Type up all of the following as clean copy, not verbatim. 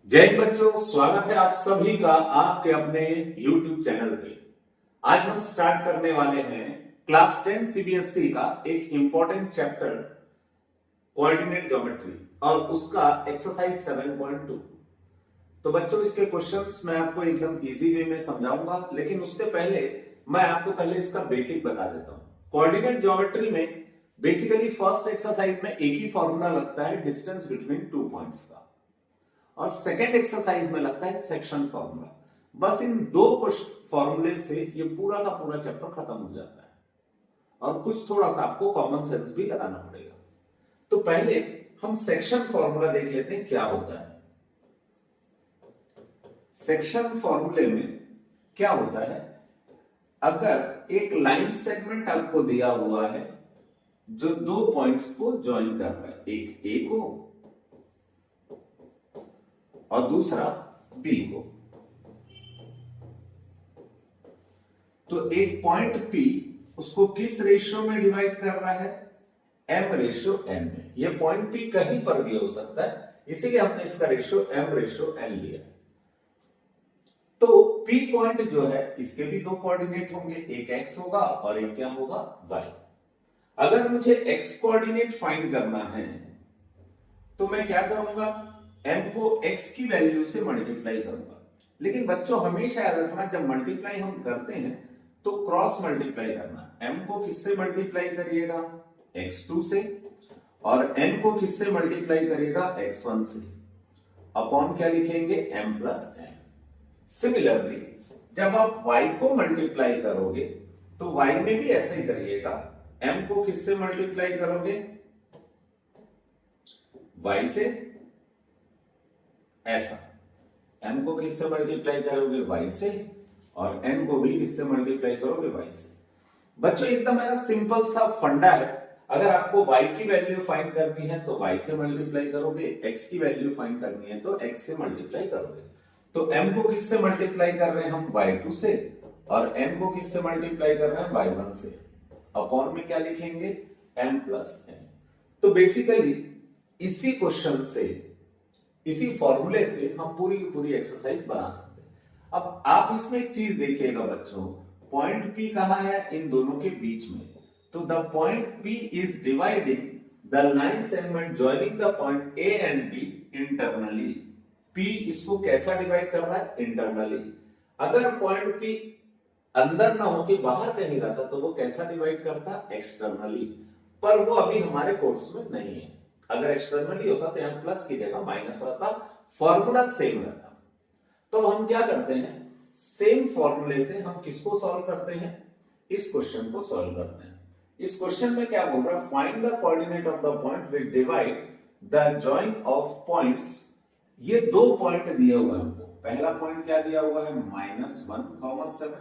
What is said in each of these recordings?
जय हिंद बच्चों, स्वागत है आप सभी का आपके अपने YouTube चैनल पे। आज हम स्टार्ट करने वाले हैं क्लास 10 सीबीएसई का एक इंपॉर्टेंट चैप्टर कोऑर्डिनेट ज्योमेट्री और उसका एक्सरसाइज 7.2। तो बच्चों इसके क्वेश्चंस मैं आपको एकदम इजी वे में समझाऊंगा, लेकिन उससे पहले मैं आपको पहले इसका बेसिक बता देता हूं। कोऑर्डिनेट ज्योमेट्री में बेसिकली फर्स्ट एक्सरसाइज में एक ही फॉर्मूला लगता है डिस्टेंस बिटवीन टू पॉइंट्स का, और सेकेंड एक्सरसाइज में लगता है सेक्शन फॉर्मूला। बस इन दो फॉर्मूले से ये पूरा का पूरा चैप्टर खत्म हो जाता है, और कुछ थोड़ा सा आपको कॉमन सेंस भी लगाना पड़ेगा। तो पहले हम सेक्शन फॉर्मूला देख लेते हैं क्या होता है। सेक्शन फॉर्मूले में क्या होता है, अगर एक लाइन सेगमेंट आपको दिया हुआ है जो दो पॉइंट्स को ज्वाइन कर रहा है, एक ए को और दूसरा बी को, तो एक पॉइंट P उसको किस रेशियो में डिवाइड कर रहा है, m रेशियो n में। ये पॉइंट P कहीं पर भी हो सकता है, इसीलिए हमने इसका रेशियो m रेशियो n लिया। तो P पॉइंट जो है इसके भी दो कोऑर्डिनेट होंगे, एक x होगा और एक क्या होगा, y। अगर मुझे x कोऑर्डिनेट फाइंड करना है तो मैं क्या करूंगा, m को x की वैल्यू से मल्टीप्लाई करूंगा। लेकिन बच्चों हमेशा याद रखना, जब मल्टीप्लाई हम करते हैं तो क्रॉस मल्टीप्लाई करना। m को किससे मल्टीप्लाई करिएगा, x2 से, और n को किससे मल्टीप्लाई करिएगा, x1 से। अपॉन क्या लिखेंगे, m प्लस n। सिमिलरली जब आप y को मल्टीप्लाई करोगे तो y में भी ऐसे ही करिएगा, m को किससे मल्टीप्लाई करोगे, y से, ऐसा। m को किससे मल्टीप्लाई करोगे, y से, और n को भी किससे मल्टीप्लाई करोगे, y से। बच्चों एकदम मेरा सिंपल सा फंडा है, अगर आपको y की वैल्यू फाइंड करनी है तो y से मल्टीप्लाई करोगे, x की वैल्यू फाइंड करनी है तो x से मल्टीप्लाई करोगे। तो m को किससे मल्टीप्लाई कर रहे हैं हम, y2 से, और n को किससे मल्टीप्लाई कर रहे हैं, y1 से। अपॉन में क्या लिखेंगे, m प्लस n। तो बेसिकली इसी क्वेश्चन से, इसी फॉर्मूले से हम पूरी की पूरी एक्सरसाइज बना सकते हैं। अब आप इसमें एक चीज देखिएगा बच्चों, पॉइंट P कहां है, इन दोनों के बीच में। तो the point P is dividing the line segment joining the point A and B internally. P इसको कैसा डिवाइड कर रहा है, इंटरनली। अगर पॉइंट P अंदर ना हो के बाहर कहीं रहता तो वो कैसा डिवाइड करता, एक्सटर्नली। पर वो अभी हमारे कोर्स में नहीं है। अगर एक्सटर्नली होता तो यहां प्लस की जगह माइनस रहता, फॉर्मूला सेम रहता। तो हम क्या करते हैं, सेम फॉर्मूले से हम किसको सॉल्व करते हैं, इस क्वेश्चन को सॉल्व करते हैं। इस क्वेश्चन में क्या बोल रहा है, find the coordinate of the point which divide the joint of points. ये दो पॉइंट दिए हुए हैं हमको। पहला पॉइंट क्या दिया हुआ है, -1,7,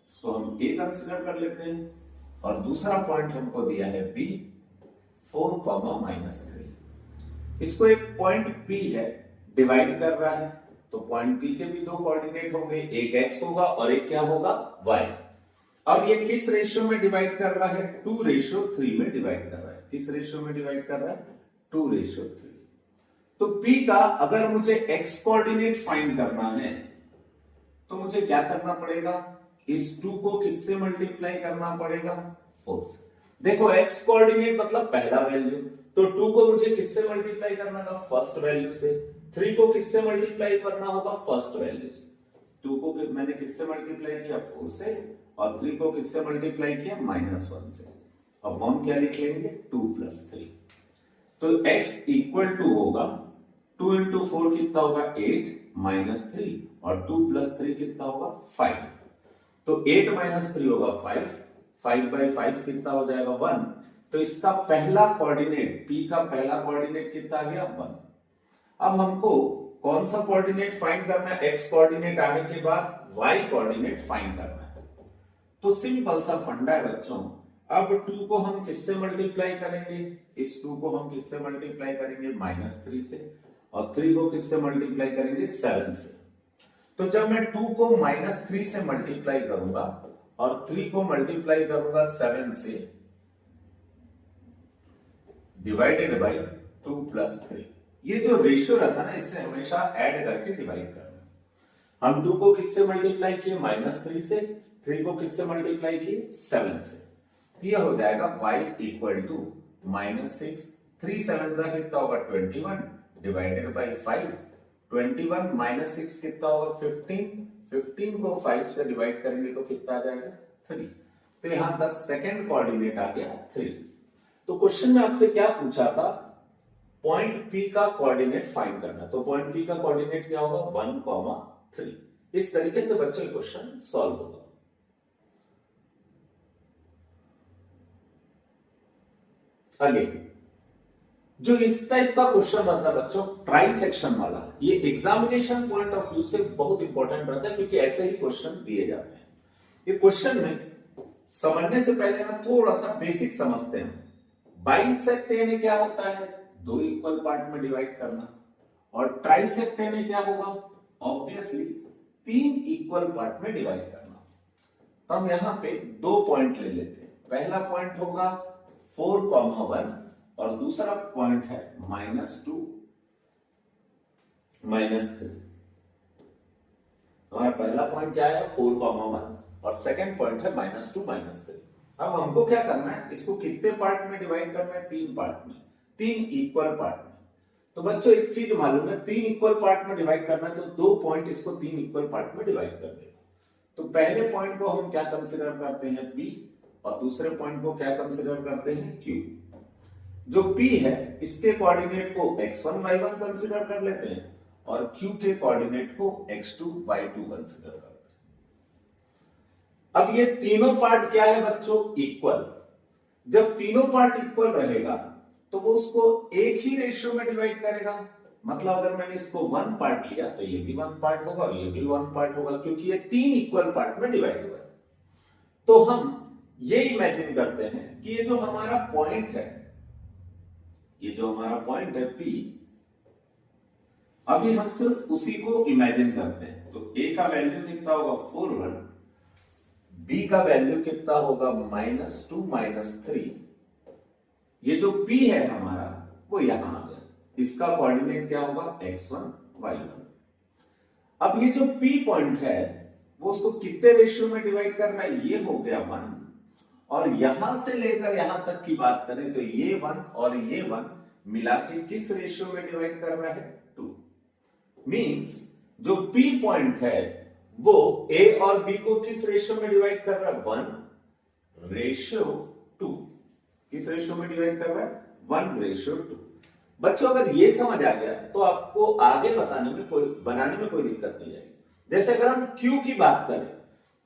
इसको हम A कंसीडर कर लेते हैं, और दूसरा पॉइंट हमको दिया है B, 4,-3। इसको एक पॉइंट P है डिवाइड कर रहा है, तो पॉइंट P के भी दो कोऑर्डिनेट होंगे, एक x होगा और एक क्या होगा, y। और ये किस रेशियो में डिवाइड कर रहा है, 2:3 में डिवाइड कर रहा है। किस रेशियो में डिवाइड कर रहा है, 2:3। तो P का अगर मुझे x कोऑर्डिनेट फाइंड करना है तो मुझे क्या करना पड़ेगा, इस 2 को किससे मल्टीप्लाई करना पड़ेगा, 4 से। देखो x कोऑर्डिनेट मतलब पहला वैल्यू, तो 2 को मुझे किससे मल्टीप्लाई करना था, फर्स्ट वैल्यू से। 3 को किससे मल्टीप्लाई करना होगा, फर्स्ट वैल्यू से। 2 को मैंने किससे मल्टीप्लाई किया, 4 से, और 3 को किससे मल्टीप्लाई किया, -1 से। अब हम क्या लिख लेंगे, 2 + 3। तो x इक्वल टू होगा 2 × 4 कितना होगा, 8 -3, और 2 + 3 कितना होगा, 5। तो 8 - 3 होगा 5, 5/5 कितना हो जाएगा, 1। तो इसका पहला कोऑर्डिनेट, P का पहला कोऑर्डिनेट कितना आ गया, 1। अब हमको कौन सा कोऑर्डिनेट फाइंड करना है, x कोऑर्डिनेट आने के बाद y कोऑर्डिनेट फाइंड करना है। तो सिंपल सा फंडा है बच्चों। अब 2 को हम किससे मल्टीप्लाई करेंगे, इस 2 को हम किससे मल्टीप्लाई करेंगे, -3 से, और 3 को किससे मल्टीप्लाई करेंगे, 7 से। तो जब मैं 2 को -3 से मल्टीप्लाई करूंगा और 3 को मल्टीप्लाई करूंगा 7 से, डिवाइडेड बाय 2 + 3, ये जो रेशियो रहता है ना, इससे हमेशा ऐड करके डिवाइड करना। हम 2 को किससे मल्टीप्लाई किए, -3 से, 3 को किससे मल्टीप्लाई किए, 7 से। ये हो जाएगा y इक्वल टू -6, 3 7 जा कितना होगा 21 डिवाइडेड बाई 5, 21 -6 कितना होगा 15, 15 को 5 से डिवाइड करेंगे तो कितना आ जाएगा 3। तो यहां का सेकंड कोऑर्डिनेट आ गया 3। तो क्वेश्चन में आपसे क्या पूछा था, पॉइंट P का कोऑर्डिनेट फाइंड करना। तो पॉइंट P का कोऑर्डिनेट क्या होगा 1, 3। इस तरीके से बच्चे क्वेश्चन सॉल्व होगा। अगेन जो इस टाइप का क्वेश्चन रहता है बच्चों, ट्राई सेक्शन वाला, ये एग्जामिनेशन पॉइंट ऑफ व्यू से बहुत इंपॉर्टेंट रहता है, क्योंकि ऐसे ही क्वेश्चन दिए जाते हैं। ये क्वेश्चन में समझने से पहले ना थोड़ा सा बेसिक समझते हैं। बाइसेक्ट क्या होता है, 2 इक्वल पार्ट में डिवाइड करना, और ट्राइसेक्ट क्या होगा, ऑब्वियसली 3 इक्वल पार्ट में डिवाइड करना। तो हम यहां पे 2 पॉइंट ले लेते हैं। पहला पॉइंट होगा 4,1 और दूसरा पॉइंट है -2, -3। हमारा पहला पॉइंट क्या है 4,1 और सेकंड पॉइंट है -2, -3। अब हमको क्या करना है, इसको कितने पार्ट में डिवाइड करना है, 3 पार्ट में, 3 इक्वल पार्ट में। तो बच्चों एक चीज मालूम है, 3 इक्वल पार्ट में डिवाइड करना है तो 2 पॉइंट इसको 3 इक्वल पार्ट में डिवाइड कर देगा। तो पहले पॉइंट को हम क्या कंसीडर करते हैं P, और दूसरे पॉइंट को क्या कंसीडर करते हैं Q। जो P है इसके कोऑर्डिनेट को x1 y1 कंसीडर कर लेते हैं, और Q के कोऑर्डिनेट को x2 y2 कंसीडर करते हैं। अब ये तीनों पार्ट क्या है बच्चों, इक्वल। जब तीनों पार्ट इक्वल रहेगा तो वो उसको एक ही रेशियो में डिवाइड करेगा। मतलब अगर मैंने इसको 1 पार्ट लिया तो ये भी 1 पार्ट होगा और ये भी 1 पार्ट होगा, क्योंकि ये 3 इक्वल पार्ट में डिवाइड हुआ है। तो हम ये इमेजिन करते हैं कि ये जो हमारा पॉइंट है, ये जो हमारा पॉइंट है P, अभी हम सिर्फ उसी को इमेजिन करते हैं। तो A का वैल्यू कितना होगा 4,1, B का वैल्यू कितना होगा -2, -3। ये जो P है हमारा वो यहां आ गया, इसका कोऑर्डिनेट क्या होगा x1 y1। अब ये जो P पॉइंट है वो उसको कितने रेशियो में डिवाइड करना है, ये हो गया 1, और यहां से लेकर यहां तक की बात करें तो ये 1 और ये 1 मिला के किस रेशियो में डिवाइड कर रहा है 2। मींस जो P पॉइंट है वो A और B को किस रेशियो में डिवाइड कर रहा है 1:2। किस रेशियो में डिवाइड कर रहा है 1:2। बच्चों अगर ये समझ आ गया तो आपको आगे बनाने में कोई दिक्कत नहीं आएगी। जैसे अगर हम Q की बात करें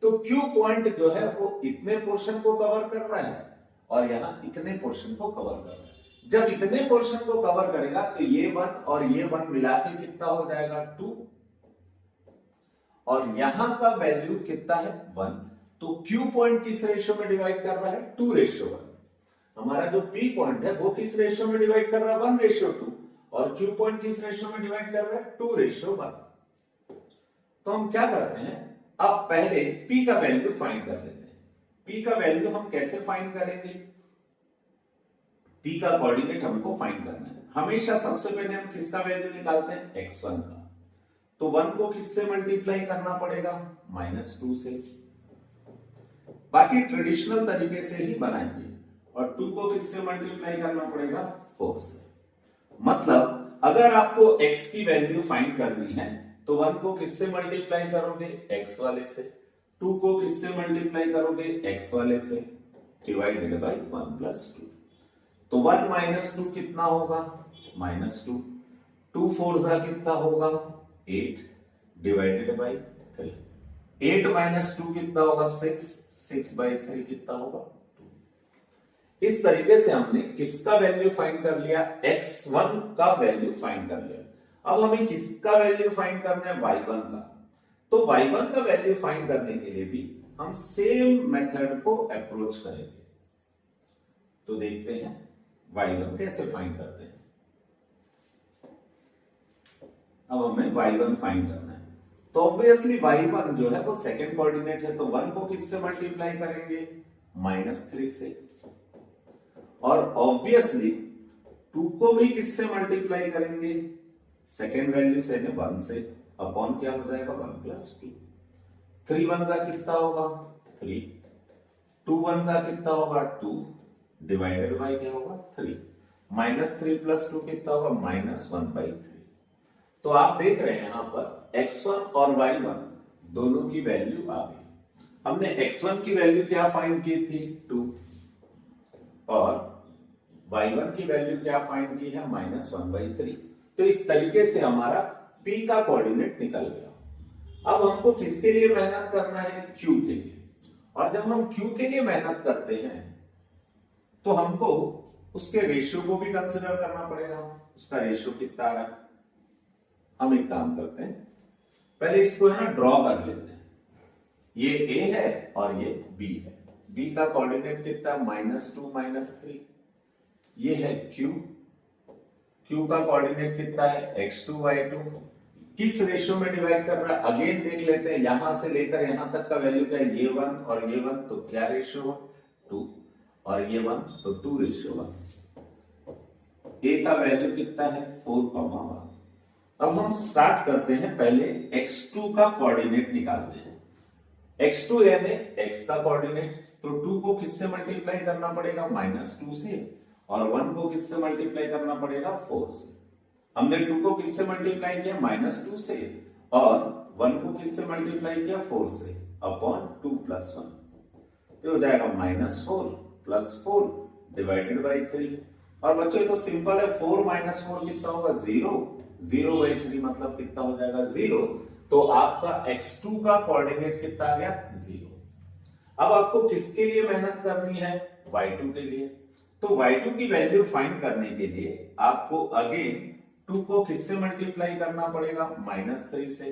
तो Q पॉइंट जो है वो इतने पोर्शन को कवर कर रहा है और यहां इतने पोर्शन को कवर कर रहा है। जब इतने पोर्शन को कवर करेगा तो ये 1 और ये 1 मिला के कितना हो जाएगा 2, और यहां का वैल्यू कितना है 1। तो Q पॉइंट किस रेशियो में डिवाइड कर रहा है 2:1। हमारा जो P पॉइंट है वो किस रेशियो में डिवाइड कर रहा है 1:2, और Q पॉइंट किस रेशियो में डिवाइड कर रहा है 2:1। तो हम क्या करते हैं, अब पहले P का वैल्यू फाइंड कर लेते हैं। P का वैल्यू हम कैसे फाइंड करेंगे, P का कोऑर्डिनेट हमको फाइंड करना है। हमेशा सबसे पहले हम किसका वैल्यू निकालते हैं x1 का। तो 1 को किससे मल्टीप्लाई करना पड़ेगा -2 से। बाकी ट्रेडिशनल तरीके से ही बनाएंगे। और 2 को किससे मल्टीप्लाई करना पड़ेगा 4 से। मतलब अगर आपको x की वैल्यू फाइंड करनी है तो 1 को किससे मल्टीप्लाई करोगे x वाले से, 2 को किससे मल्टीप्लाई करोगे x वाले से, डिवाइडेड बाय 1+2। तो 1 - 2 कितना होगा -2, 2 4 जा कितना होगा 8 डिवाइडेड बाय 3। 8 - 2 कितना होगा 6, 6/3 कितना होगा 2। इस तरीके से हमने किसका वैल्यू फाइंड कर लिया, x1 का वैल्यू फाइंड कर लिया। अब हमें किसका वैल्यू फाइंड करना है y1 का। तो y1 का वैल्यू फाइंड करने के लिए भी हम सेम मेथड को अप्रोच करेंगे। तो देखते हैं y1 कैसे फाइंड करते हैं। अब हमें y1 फाइंड करना है। तो ऑब्वियसली y1 जो है वो सेकंड कोऑर्डिनेट है, तो 1 को किससे मल्टीप्लाई करेंगे -3 से, और ऑब्वियसली 2 को भी किससे मल्टीप्लाई करेंगे, सेकेंड वैल्यू से, 1 से, अपॉन क्या हो जाएगा 1 + 2। 3 1 जा कितना होगा 3, 2 1 जा कितना होगा 2, डिवाइडेड बाय क्या होगा 3, -3 + 2 कितना होगा -1/3। तो आप देख रहे हैं यहां पर x1 और y1 दोनों की वैल्यू आ गई। हमने x1 की वैल्यू क्या फाइंड की थी 2, और y1 की वैल्यू क्या फाइंड की है -1/3। तो इस तरीके से हमारा p का कोऑर्डिनेट निकल गया। अब हमको किसके लिए मेहनत करना है, q के लिए। और जब हम q के लिए मेहनत करते हैं तो हमको उसके रेशियो को भी कंसिडर करना पड़ेगा, उसका रेशियो कितना आ रहा है। हम एक काम करते हैं, पहले इसको है ना ड्रॉ कर लेते हैं। ये a है और ये b है। b का कोऑर्डिनेट कितना -2 -3। ये है q, q का कोऑर्डिनेट कितना है x2 y2। किस रेशियो में डिवाइड कर रहा है अगेन देख लेते हैं, यहां से लेकर यहां तक का वैल्यू क्या है, ये 1 और ये 1, तो क्या रेशियो है 2, और ये 1 तो 2:1। a का वैल्यू कितना है 4,1। अब हम स्टार्ट करते हैं, पहले x2 का कोऑर्डिनेट निकालते हैं। x2 यानी x का कोऑर्डिनेट, तो 2 को किससे मल्टीप्लाई करना पड़ेगा -2 से, और 1 को किससे मल्टीप्लाई करना पड़ेगा 4 से। हमने 2 को किससे मल्टीप्लाई किया -2 से, और 1 को किससे मल्टीप्लाई किया 4 से, अपॉन 2 + 1। तो हो जाएगा -4 + 4 डिवाइडेड बाय 3। और बच्चों ये तो सिंपल है, 4 - 4 कितना होगा 0, 0/3 मतलब कितना हो जाएगा 0। तो आपका x2 का कोऑर्डिनेट कितना आ गया 0। अब आपको किसके लिए मेहनत करनी है, y2 के लिए। तो y2 की वैल्यू फाइंड करने के लिए आपको अगेन 2 को किससे मल्टीप्लाई करना पड़ेगा -3 से,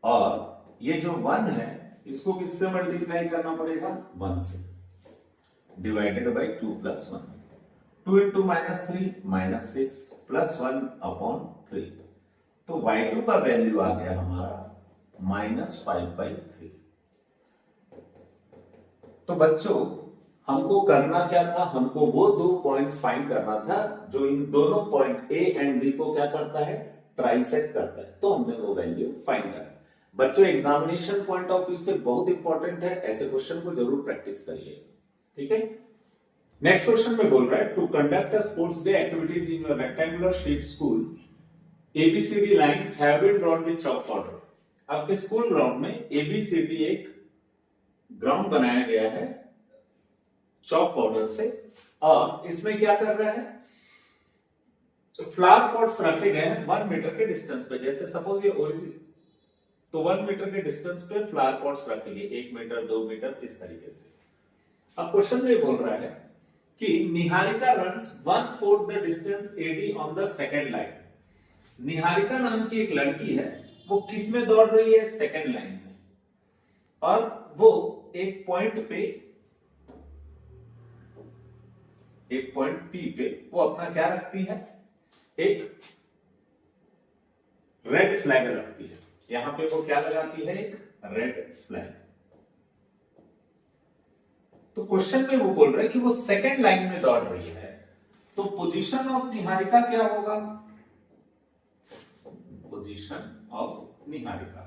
और ये जो 1 है इसको किससे मल्टीप्लाई करना पड़ेगा 1 से, डिवाइडेड बाय 2 + 1। 2 × -3 -6 + 1 अपॉन 3। तो y2 का वैल्यू आ गया हमारा -5/3। तो बच्चों हमको करना क्या था, हमको वो 2 पॉइंट फाइंड करना था जो इन दोनों पॉइंट A एंड B को क्या करता है, ट्राइसेक्ट करता है। तो हमने वो वैल्यू फाइंड कर। बच्चों एग्जामिनेशन पॉइंट ऑफ व्यू से बहुत इंपॉर्टेंट है, ऐसे क्वेश्चन को जरूर प्रैक्टिस करिए, ठीक है। नेक्स्ट क्वेश्चन में बोल रहा है to conduct a sports day activities in your rectangular shape school ABCD lines have been drawn with chalk powder. आपके स्कूल ग्राउंड में ABCD एक ग्राउंड बनाया गया है चॉक पाउडर से, और इसमें क्या कर रहा है, फ्लावर पॉट्स रखे गए हैं 1 मीटर के डिस्टेंस पे। जैसे सपोज ये ओरिजिन, तो 1 मीटर के डिस्टेंस पे फ्लावर पॉट्स रखेंगे, 1 मीटर 2 मीटर इस तरीके से। अब क्वेश्चन में बोल रहा है कि Niharika runs 1/4 the distance AD on the second line. Niharika नाम की एक लड़की है, वो किस में दौड़ रही है, सेकंड लाइन में, और वो एक पॉइंट पे, एक पॉइंट P पे वो अपना क्या रखती है, एक रेड फ्लैग रखती है। यहां पे वो क्या लगाती है, एक रेड फ्लैग। तो क्वेश्चन में वो बोल रहा है कि वो सेकंड लाइन में दौड़ रही है, तो पोजीशन ऑफ निहारिका क्या होगा, पोजीशन ऑफ निहारिका,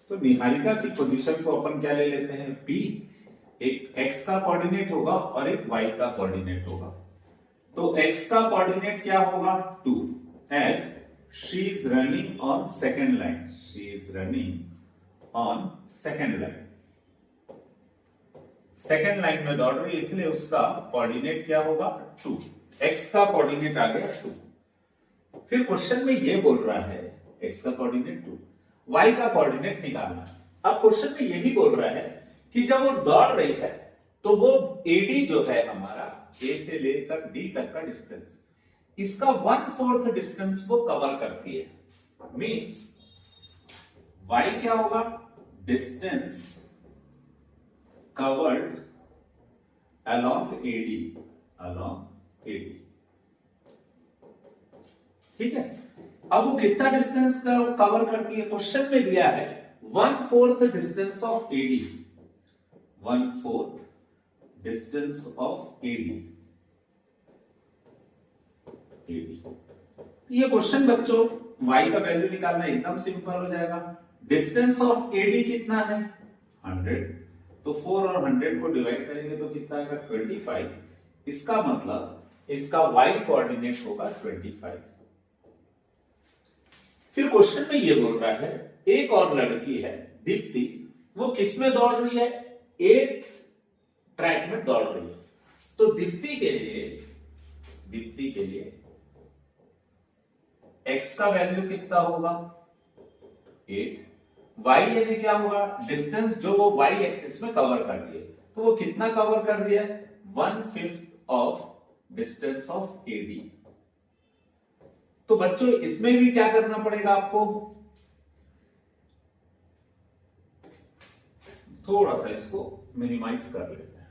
तो निहारिका की पोजीशन को अपन क्या ले लेते हैं P। एक x का कोऑर्डिनेट होगा और एक y का कोऑर्डिनेट होगा। तो x का कोऑर्डिनेट क्या होगा 2, as she is running on second line, she is running on second line, second line में दौड़ रही है, इसलिए उसका कोऑर्डिनेट क्या होगा 2। x का कोऑर्डिनेट आ गया 2। फिर क्वेश्चन में ये बोल रहा है x का कोऑर्डिनेट 2, y का कोऑर्डिनेट निकालना है। अब क्वेश्चन में ये भी बोल रहा है कि जब वो दौड़ रही है तो वो AD जो है हमारा A से लेकर D तक का डिस्टेंस, इसका 1/4 डिस्टेंस वो कवर करती है। मींस y क्या होगा, distance covered along AD, along AD, ठीक है। अब वो कितना डिस्टेंस कवर करती है, क्वेश्चन में दिया है 1/4 distance of AD, 1/4 distance of AD. ये क्वेश्चन बच्चों y का वैल्यू निकालना एकदम सिंपल हो जाएगा। डिस्टेंस ऑफ एडी कितना है 100, तो 4 और 100 को डिवाइड करेंगे तो कितना आएगा 25। इसका मतलब इसका y कोऑर्डिनेट होगा 25। फिर क्वेश्चन में ये बोल रहा है एक और लड़की है दीप्ति, वो किस में दौड़ रही है 8th ट्रैक में दौड़ रही है। तो दीप्ति के लिए x का वैल्यू कितना होगा 8, y यानी क्या होगा डिस्टेंस जो वो y एक्सिस में कवर कर रही है, तो वो कितना कवर कर रही है 1/5 ऑफ डिस्टेंस ऑफ AD। तो बच्चों इसमें भी क्या करना पड़ेगा आपको, थोड़ा सा इसको मिनिमाइज कर लेते हैं,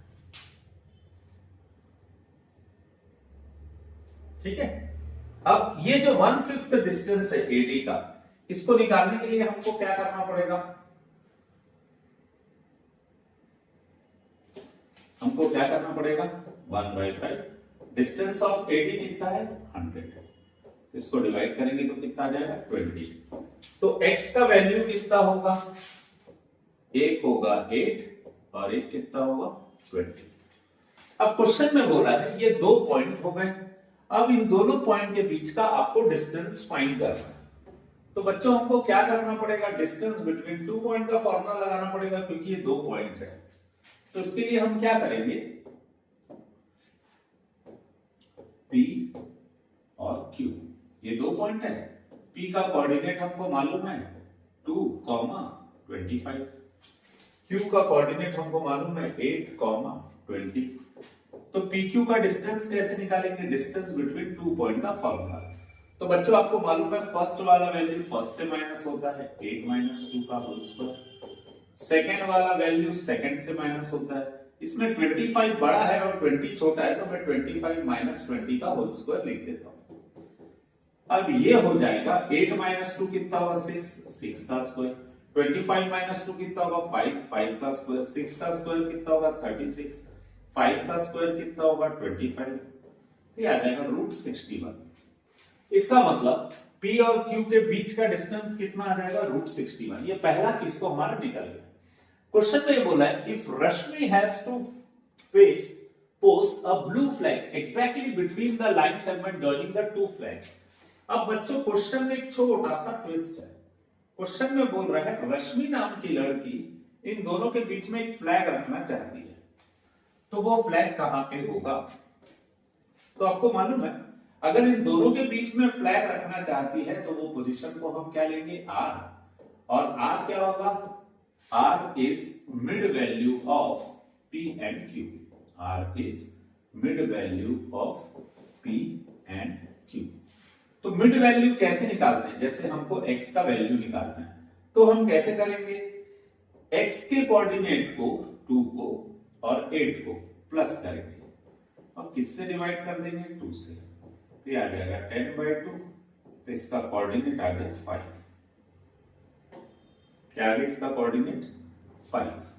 ठीक है। अब ये जो 1/5 डिस्टेंस है AD का, इसको निकालने के लिए हमको क्या करना पड़ेगा, हमको क्या करना पड़ेगा 1/5 डिस्टेंस ऑफ AD कितना है 100, इसको डिवाइड करेंगे तो कितना आ जाएगा 20। तो x का वैल्यू कितना होगा, एक होगा 8 और एक कितना होगा 20। अब क्वेश्चन में बोला है ये दो पॉइंट हो गए, अब इन दोनों पॉइंट के बीच का आपको डिस्टेंस फाइंड करना है। तो बच्चों हमको क्या करना पड़ेगा, डिस्टेंस बिटवीन 2 पॉइंट का फॉर्मूला लगाना पड़ेगा, क्योंकि ये दो पॉइंट है। तो इसके लिए हम क्या करेंगे, P और Q, ये दो पॉइंट है। P का कोऑर्डिनेट हमको मालूम है 2, 25। Q का कोऑर्डिनेट हमको मालूम है 8, 20। तो PQ का डिस्टेंस कैसे निकालेंगे, डिस्टेंस बिटवीन 2 पॉइंट का फॉर्मूला। तो बच्चों आपको मालूम है फर्स्ट वाला वैल्यू फर्स्ट से माइनस होता है 8 - 2 का होल स्क्वायर, सेकंड वाला वैल्यू सेकंड से माइनस होता है। इसमें 25 बड़ा है और 20 छोटा है, तो मैं 25 - 20 का होल स्क्वायर लिख देता हूं। अब ये हो जाएगा 8 - 2 कितना होगा 6 का स्क्वायर, 25 - 2 कितना होगा 5 का स्क्वायर, 6 का स्क्वायर कितना होगा 36, 5 का स्क्वायर कितना होगा 25, ये आ जाएगा √61। इसका मतलब P और Q के बीच का डिस्टेंस कितना आ जाएगा √61। ये पहला चीज को हमारा निकल गया। क्वेश्चन में ये बोला है if Rashmi has to post a blue flag exactly between the line segment joining the two flag. अब बच्चों क्वेश्चन में एक छोटा सा ट्विस्ट है। क्वेश्चन में बोल रहा है रश्मि नाम की लड़की इन दोनों के बीच में एक फ्लैग रखना चाहती है, तो वो फ्लैग कहां पे होगा। तो आपको मालूम है अगर इन दोनों के बीच में फ्लैग रखना चाहती है तो वो पोजीशन को हम क्या लेंगे R, और R क्या होगा, R is mid value of P and Q, R is mid value of P and Q। तो मिड वैल्यू कैसे निकालते हैं, जैसे हमको x का वैल्यू निकालना है तो हम कैसे करेंगे, x के कोऑर्डिनेट को 2 को और 8 को प्लस करेंगे और किससे डिवाइड कर देंगे 2 से, तो ये आ जाएगा 10/2। तो इसका कोऑर्डिनेट आ गया 5, क्या आ गया इसका कोऑर्डिनेट 5।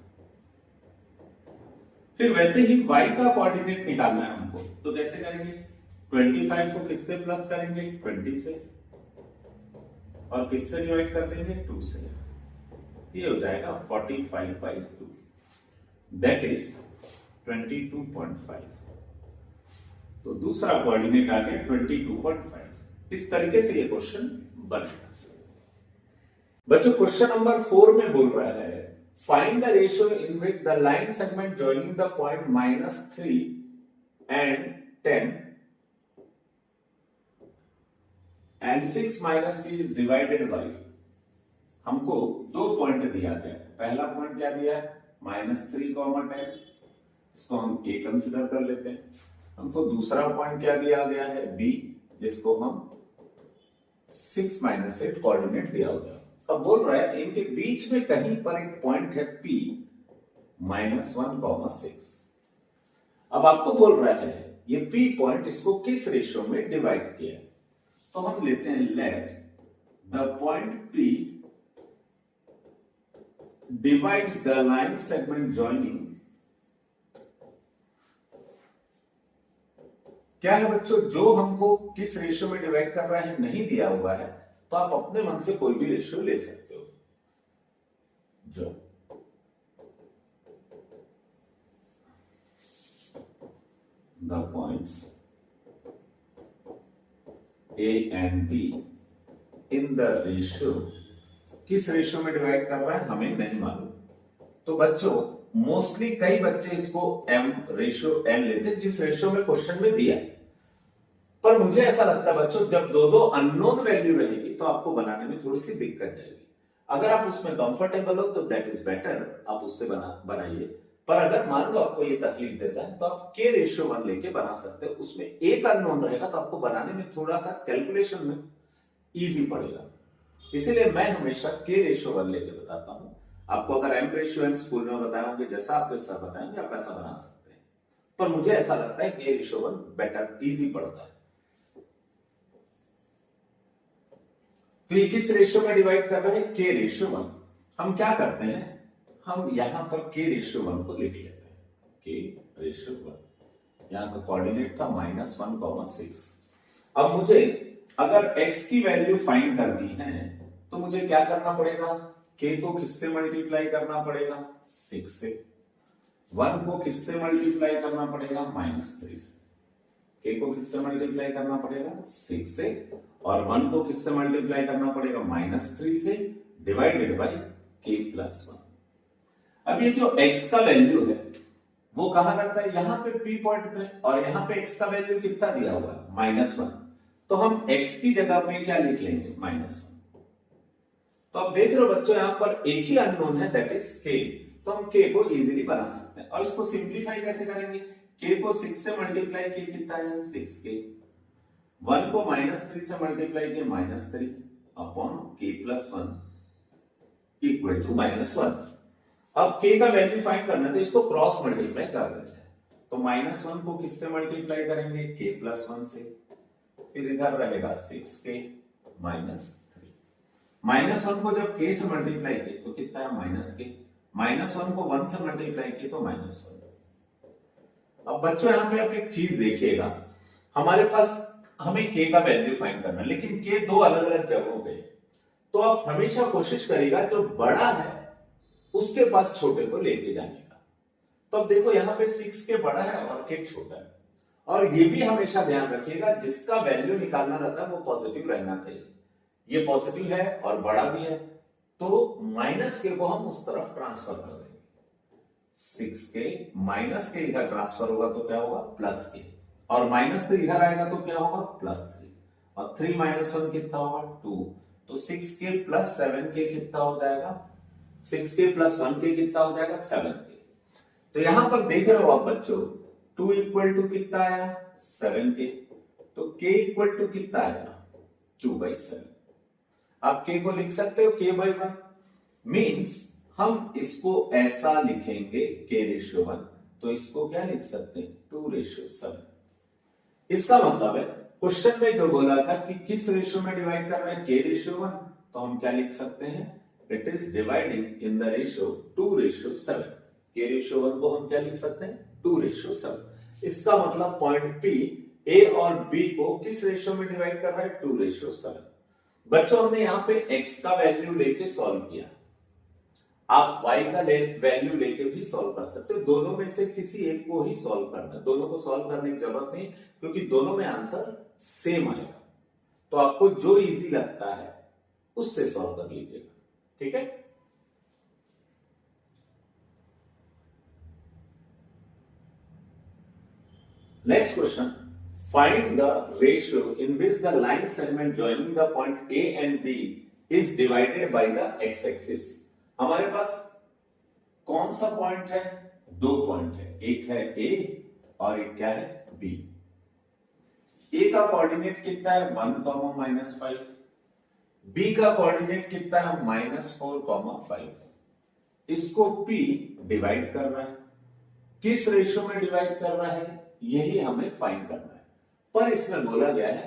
फिर वैसे ही y का कोऑर्डिनेट निकालना है हमको, तो कैसे करेंगे, 25 को किससे प्लस करेंगे 20 से और किससे डिवाइड कर देंगे 2 से, ये हो जाएगा 45/2, दैट इज 22.5। तो दूसरा कोऑर्डिनेट आ गया 22.5। इस तरीके से ये क्वेश्चन बनेगा। बच्चों क्वेश्चन नंबर 4 में बोल रहा है find the ratio in which the line segment joining the point -3 and 10 and 6 - 3 is divided by, हमको दो पॉइंट दिया गया। पहला पॉइंट क्या दिया है -3, 10, इसको हम A कंसीडर कर लेते हैं। हमको दूसरा पॉइंट क्या दिया गया है B, जिसको हम 6 - 8 कोऑर्डिनेट दिया गया। अब बोल रहा है इनके बीच में कहीं पर एक पॉइंट है P -1, 6। अब आपको बोल रहा है ये P पॉइंट इसको किस रेशियो में डिवाइड किया, तो हम लेते हैं let the point P divides the line segment joining, क्या है बच्चों, जो हमको किस रेशियो में डिवाइड कर रहा है नहीं दिया हुआ है, तो आप अपने मन से कोई भी रेशियो ले सकते हो। जो the points A and B in the ratio, किस रेशियो में डिवाइड कर रहा है हमें नहीं मालूम, तो बच्चों मोस्टली कई बच्चे इसको m रेशियो n लेते हैं जिस रेशियो में क्वेश्चन में दिया। पर मुझे ऐसा लगता है बच्चों जब दो दो अननोन वैल्यू रहेगी तो आपको बनाने में थोड़ी सी दिक्कत जाएगी। अगर आप उसमें कंफर्टेबल हो तो दैट इज बेटर, आप उससे बनाइए। पर अगर मान लो आपको ये तकलीफ देता है तो आप k रेशियो 1 लेके बना सकते हो, उसमें एक अननोन रहेगा तो आपको बनाने में थोड़ा सा कैलकुलेशन में इजी पड़ेगा। इसीलिए मैं हमेशा k रेशियो 1 लेके बताता हूं। आपको अगर m रेशियो n स्कूल में बताए होंगे जैसा आपके सर बताएंगे आप ऐसा बना सकते हैं, पर मुझे ऐसा लगता है k रेशियो 1 बेटर इजी पड़ता है। तो ये किस रेशियो में डिवाइड कर रहे हैं, k रेशियो 1। हम क्या करते हैं, हम यहां पर k रेशियो 1 को लिख लेते हैं, k रेशियो 1। यहां का कोऑर्डिनेट था -1,6। अब मुझे अगर x की वैल्यू फाइंड करनी है तो मुझे क्या करना पड़ेगा, k को किससे मल्टीप्लाई करना पड़ेगा, 6 से। 1 को किससे मल्टीप्लाई करना पड़ेगा, -3 से। k को किससे मल्टीप्लाई करना पड़ेगा, 6 से, और 1 को किससे मल्टीप्लाई करना पड़ेगा, -3 से, डिवाइडेड बाय k + 1। अब ये जो x का वैल्यू है वो कहां रहता है, यहां पे p पॉइंट पे, और यहां पे x का वैल्यू कितना दिया हुआ है, -1। तो हम x की जगह पे क्या लिख लेंगे, -1। तो अब देख रहे हो बच्चों यहां पर एक ही अननोन है दैट इज k, तो हम k को इजीली बना सकते हैं। और इसको सिंपलीफाई कैसे करेंगे, k को 6 से मल्टीप्लाई किए कितना है, 6k। 1 को -3 से मल्टीप्लाई किए -3 अपॉन k + 1 इक्वल टू -1। अब k का वैल्यू फाइंड करना है तो इसको क्रॉस मल्टीप्लाई कर देते हैं। तो -1 को किससे मल्टीप्लाई करेंगे, k + 1 से, फिर इधर रहेगा 6k -3। -1 को जब k से मल्टीप्लाई किए तो कितना है, -k। -1 को 1 से मल्टीप्लाई किए तो -1। अब बच्चों यहां पे आप एक चीज देखिएगा, हमारे पास हमें k का वैल्यू फाइंड करना है, लेकिन k दो अलग अलग जगहों पे, तो आप हमेशा कोशिश करिएगा जो बड़ा है उसके पास छोटे को लेके जाने का। तो अब देखो यहां पे 6k बड़ा है और k छोटा है, और ये भी हमेशा ध्यान रखिएगा जिसका वैल्यू निकालना रहता है वो पॉजिटिव रहना चाहिए। ये पॉजिटिव है और बड़ा भी है, तो -k को हम उस तरफ ट्रांसफर कर देंगे। 6k -k इधर ट्रांसफर होगा तो क्या होगा, +k, और -3 इधर आएगा तो क्या होगा, +3, और 3 - 1 कितना होगा, 2। तो 6k + 7k कितना हो जाएगा, 6k + 1k कितना हो जाएगा, 7k। तो यहां पर देख रहे हो आप बच्चों 2 = कितना आया, 7k। तो k = कितना आएगा, 2/7। आप k को लिख सकते हो k/1, मींस हम इसको ऐसा लिखेंगे k रेशियो 1, तो इसको क्या लिख सकते हैं, 2/7। इसका मतलब है क्वेश्चन में जो बोला था कि किस रेशियो में डिवाइड कर रहे हैं, k रेशियो 1, तो हम क्या लिख सकते हैं, it is dividing in the ratio 2/7। k ratio 1 को हम क्या लिख सकते हैं, 2/7। इसका मतलब पॉइंट P A और B को किस रेशियो में डिवाइड कर रहा है, 2/7। बच्चों हमने यहां पे x का वैल्यू लेके सॉल्व किया, आप y का वैल्यू लेके भी सॉल्व कर सकते हो। दोनों में से किसी एक को ही सॉल्व करना है, दोनों को सॉल्व करने की जरूरत नहीं, क्योंकि दोनों में आंसर सेम आएगा। तो आपको जो इजी लगता है उससे सॉल्व कर लीजिएगा, ठीक है। Next question, find the ratio in which the line segment joining the point A and B is divided by the x axis. हमारे पास कौन सा पॉइंट है, दो पॉइंट है, एक है A और एक क्या है, B। A का कोऑर्डिनेट कितना है, 1, -5। B का कोऑर्डिनेट कितना है, -4, 5। इसको P डिवाइड कर रहा है, किस रेशियो में डिवाइड कर रहा है यही हमें फाइंड करना है। पर इसमें बोला गया है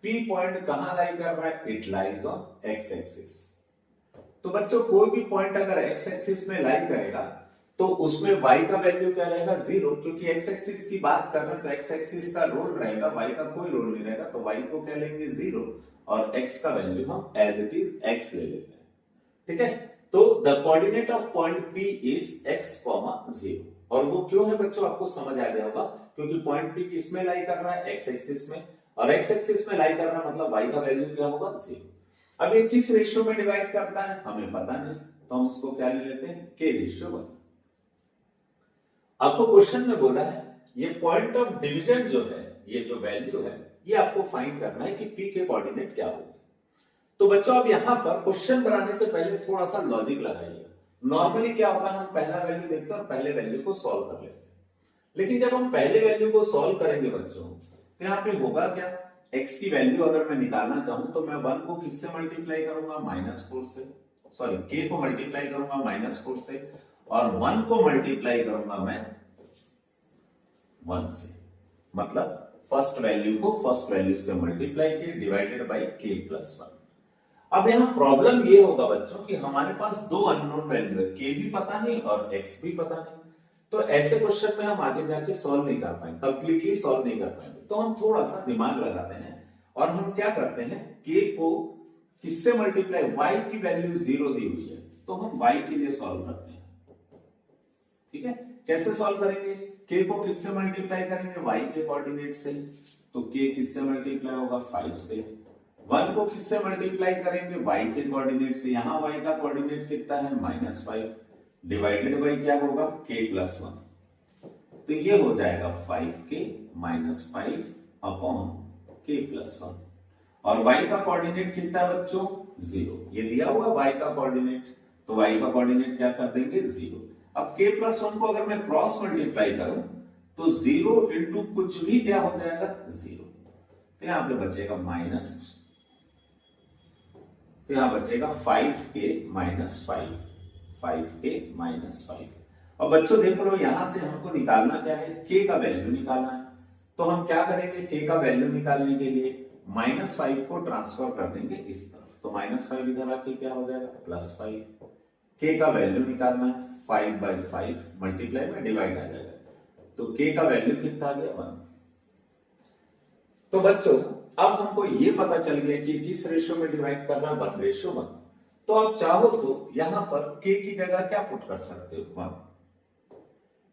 P पॉइंट कहां लाई कर रहा है, it lies on x axis. तो बच्चों कोई भी पॉइंट अगर एक्स एक्सिस में लाई करेगा तो उसमें y का वैल्यू क्या रहेगा 0, क्योंकि एक्स एक्सिस की बात कर रहे हैं तो एक्स एक्सिस का रोल रहेगा, y का कोई रोल नहीं रहेगा, तो y को क्या लेंगे 0 और x का वैल्यू हम एज इट इज x ले लेते हैं। ठीक है, तो the coordinate of point P is x, 0 और वो क्यों है बच्चों आपको समझ आ गया होगा, क्योंकि पॉइंट P किस में लाई कर रहा है एक्स एक्सिस में, और एक्स एक्सिस में लाई कर रहा है मतलब y का वैल्यू क्या होगा 0। अब ये किस रेशियो में डिवाइड करता है हमें पता नहीं, तो हम उसको क्या ले लेते हैं k रेशियो 1। आपको क्वेश्चन में बोला है ये पॉइंट ऑफ डिवीजन जो है, ये जो वैल्यू है ये आपको फाइंड करना है कि P के कोऑर्डिनेट क्या होंगे। तो बच्चों अब यहां पर क्वेश्चन बनाने से पहले थोड़ा सा लॉजिक लगाइएगा। नॉर्मली क्या होता है हम पहला वैल्यू देखते हैं और पहले वैल्यू को सॉल्व कर लेते हैं, लेकिन जब हम पहले वैल्यू को सॉल्व करेंगे बच्चों तो यहाँ पे होगा क्या, x की वैल्यू अगर मैं निकालना चाहूं तो मैं 1 को किससे मल्टीप्लाई करूंगा -4 से, सॉरी k को मल्टीप्लाई करूंगा -4 से, और 1 को मल्टीप्लाई करूंगा मैं 1 से, मतलब फर्स्ट वैल्यू को फर्स्ट वैल्यू से मल्टीप्लाई किए डिवाइडेड बाय k+1। अब यहां प्रॉब्लम ये होगा बच्चों कि हमारे पास दो अननोन वैल्यू है, k भी पता नहीं और x भी पता नहीं, तो ऐसे क्वेश्चन में हम आगे जाके सॉल्व नहीं कर पाएंगे, कंप्लीटली सॉल्व नहीं कर पाएंगे। तो हम थोड़ा सा दिमाग लगाते हैं और हम क्या करते हैं, k को किससे मल्टीप्लाई, y की वैल्यू 0 दी हुई है तो हम y के लिए सॉल्व करते हैं। ठीक है, कैसे सॉल्व करेंगे, k को किससे मल्टीप्लाई करेंगे, y के कोऑर्डिनेट से, तो k किससे मल्टीप्लाई होगा 5 से। 1 को किससे मल्टीप्लाई करेंगे, y के कोऑर्डिनेट से, यहां y का कोऑर्डिनेट कितना है -5, डिवाइडेड बाय क्या होगा k+1, तो ये हो जाएगा 5k - 5 अपॉन k+1, और y का कोऑर्डिनेट कितना है बच्चों 0, ये दिया हुआ y का कोऑर्डिनेट, तो y का कोऑर्डिनेट क्या कर देंगे 0। अब k+1 को अगर मैं क्रॉस मल्टीप्लाई करूं तो 0 इंटू कुछ भी क्या हो जाएगा 0, तो यहां पे बचेगा माइनस, तो यहां बचेगा 5k - 5, 5k - 5। अब बच्चों देख लो यहां से हमको निकालना क्या है, k का वैल्यू निकालना है, तो हम क्या करेंगे, k का वैल्यू निकालने के लिए -5 को ट्रांसफर कर देंगे इस तरफ, तो -5 इधर आके क्या हो जाएगा +5, k का वैल्यू निकालना है 5/5 मल्टीप्लाई में डिवाइड आ जाएगा, तो k का वैल्यू कितना आ गया 1। तो बच्चों अब हमको ये पता चल गया कि किस रेशियो में डिवाइड करना है 1:1। तो आप चाहो तो यहां पर k की जगह क्या पुट कर सकते हो 1,